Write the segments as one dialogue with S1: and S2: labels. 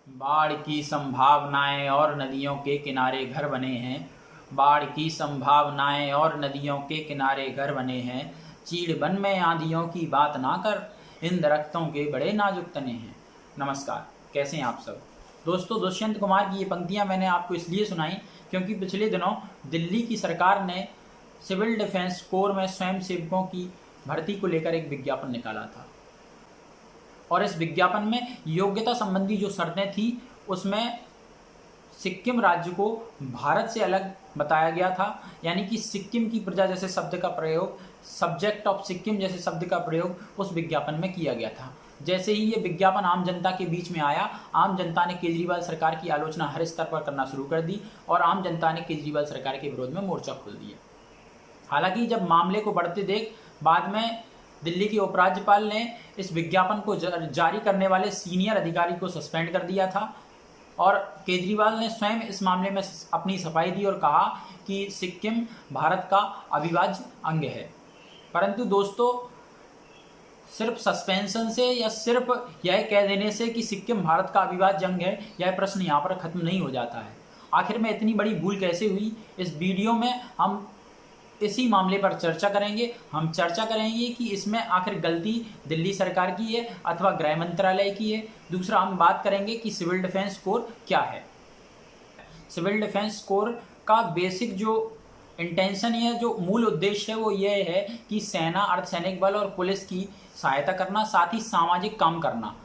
S1: बाढ़ की संभावनाएं और नदियों के किनारे घर बने हैं। बाढ़ की संभावनाएं और नदियों के किनारे घर बने हैं। चीड़ वन में आंधियों की बात ना कर, इन दरख्तों के बड़े नाजुक तने हैं। नमस्कार, कैसे हैं आप सब दोस्तों। दुष्यंत कुमार की ये पंक्तियां मैंने आपको इसलिए सुनाई क्योंकि पिछले दिनों दिल्ली की सरकार ने सिविल डिफेंस कोर में स्वयं सेवकों की भर्ती को लेकर एक विज्ञापन निकाला था और इस विज्ञापन में योग्यता संबंधी जो शर्तें थी उसमें सिक्किम राज्य को भारत से अलग बताया गया था। यानी कि सिक्किम की प्रजा जैसे शब्द का प्रयोग, सब्जेक्ट ऑफ सिक्किम जैसे शब्द का प्रयोग उस विज्ञापन में किया गया था। जैसे ही ये विज्ञापन आम जनता के बीच में आया, आम जनता ने केजरीवाल सरकार की आलोचना हर स्तर पर करना शुरू कर दी और आम जनता ने केजरीवाल सरकार के विरोध में मोर्चा खोल दिया। हालांकि जब मामले को बढ़ते देख बाद में दिल्ली के उपराज्यपाल ने इस विज्ञापन को जारी करने वाले सीनियर अधिकारी को सस्पेंड कर दिया था और केजरीवाल ने स्वयं इस मामले में अपनी सफाई दी और कहा कि सिक्किम भारत का अविभाज्य अंग है। परंतु दोस्तों, सिर्फ सस्पेंशन से या सिर्फ यह कह देने से कि सिक्किम भारत का अविभाज्य अंग है, यह प्रश्न यहाँ पर खत्म नहीं हो जाता है। आखिर में इतनी बड़ी भूल कैसे हुई, इस वीडियो में हम इसी मामले पर चर्चा करेंगे। हम चर्चा करेंगे कि इसमें आखिर गलती दिल्ली सरकार की है अथवा गृह मंत्रालय की है। दूसरा, हम बात करेंगे कि सिविल डिफेंस कोर क्या है। सिविल डिफेंस कोर का बेसिक जो इंटेंशन है, जो मूल उद्देश्य है, वो ये है कि सेना, अर्धसैनिक बल और पुलिस की सहायता करना, साथ ही सामाजिक काम करना।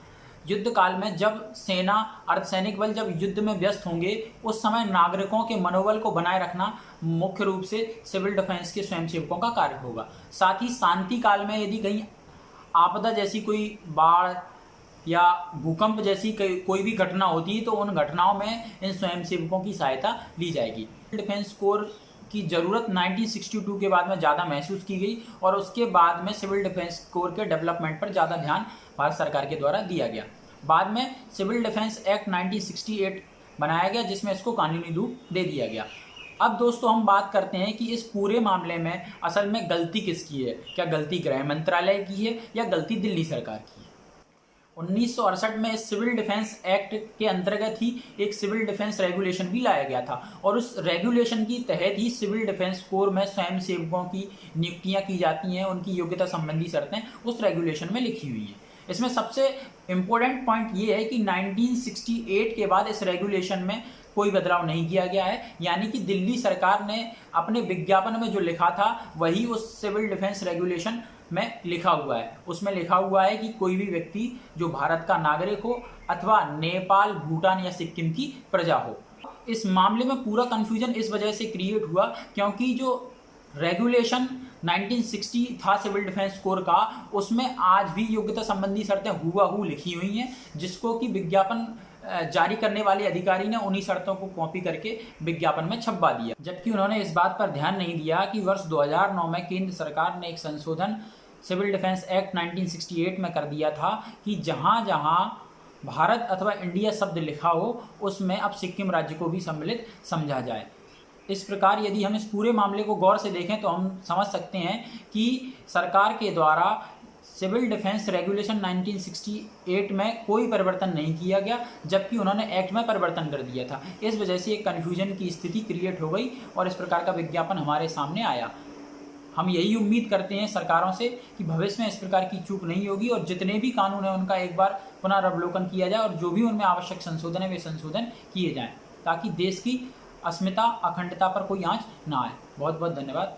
S1: युद्ध काल में जब सेना, अर्धसैनिक बल जब युद्ध में व्यस्त होंगे, उस समय नागरिकों के मनोबल को बनाए रखना मुख्य रूप से सिविल डिफेंस के स्वयंसेवकों का कार्य होगा। साथ ही शांति काल में यदि कहीं आपदा जैसी कोई बाढ़ या भूकंप जैसी कोई भी घटना होती है तो उन घटनाओं में इन स्वयंसेवकों की सहायता ली जाएगी। डिफेंस कोर की ज़रूरत 1962 के बाद में ज़्यादा महसूस की गई और उसके बाद में सिविल डिफेंस कोर के डेवलपमेंट पर ज़्यादा ध्यान भारत सरकार के द्वारा दिया गया। बाद में सिविल डिफेंस एक्ट 1968 बनाया गया जिसमें इसको कानूनी रूप दे दिया गया। अब दोस्तों, हम बात करते हैं कि इस पूरे मामले में असल में गलती किसकी है। क्या गलती गृह मंत्रालय की है या गलती दिल्ली सरकार की है। 1968 में इस सिविल डिफेंस एक्ट के अंतर्गत ही एक सिविल डिफेंस रेगुलेशन भी लाया गया था और उस रेगुलेशन की तहत ही सिविल डिफेंस कोर में स्वयं सेवकों की नियुक्तियां की जाती हैं। उनकी योग्यता संबंधी शर्तें उस रेगुलेशन में लिखी हुई हैं। इसमें सबसे इम्पोर्टेंट पॉइंट ये है कि 1968 के बाद इस रेगुलेशन में कोई बदलाव नहीं किया गया है। यानी कि दिल्ली सरकार ने अपने विज्ञापन में जो लिखा था वही उस सिविल डिफेंस रेगुलेशन में लिखा हुआ है। उसमें लिखा हुआ है कि कोई भी व्यक्ति जो भारत का नागरिक हो अथवा नेपाल, भूटान या सिक्किम की प्रजा हो। इस मामले में पूरा कंफ्यूजन इस वजह से क्रिएट हुआ क्योंकि जो रेगुलेशन 1960 था सिविल डिफेंस कोर का, उसमें आज भी योग्यता संबंधी शर्तें हुबहू लिखी हुई हैं, जिसको कि विज्ञापन जारी करने वाले अधिकारी ने उन्हीं शर्तों को कॉपी करके विज्ञापन में छपवा दिया। जबकि उन्होंने इस बात पर ध्यान नहीं दिया कि वर्ष 2009 में केंद्र सरकार ने एक संशोधन सिविल डिफेंस एक्ट 1968 में कर दिया था कि जहां जहां भारत अथवा इंडिया शब्द लिखा हो उसमें अब सिक्किम राज्य को भी सम्मिलित समझा जाए। इस प्रकार यदि हम इस पूरे मामले को गौर से देखें तो हम समझ सकते हैं कि सरकार के द्वारा सिविल डिफेंस रेगुलेशन 1968 में कोई परिवर्तन नहीं किया गया, जबकि उन्होंने एक्ट में परिवर्तन कर दिया था। इस वजह से एक कन्फ्यूजन की स्थिति क्रिएट हो गई और इस प्रकार का विज्ञापन हमारे सामने आया। हम यही उम्मीद करते हैं सरकारों से कि भविष्य में इस प्रकार की चूक नहीं होगी और जितने भी कानून हैं उनका एक बार पुनरावलोकन किया जाए और जो भी उनमें आवश्यक संशोधन है वे संशोधन किए जाएँ ताकि देश की अस्मिता, अखंडता पर कोई आंच ना आए। बहुत बहुत धन्यवाद।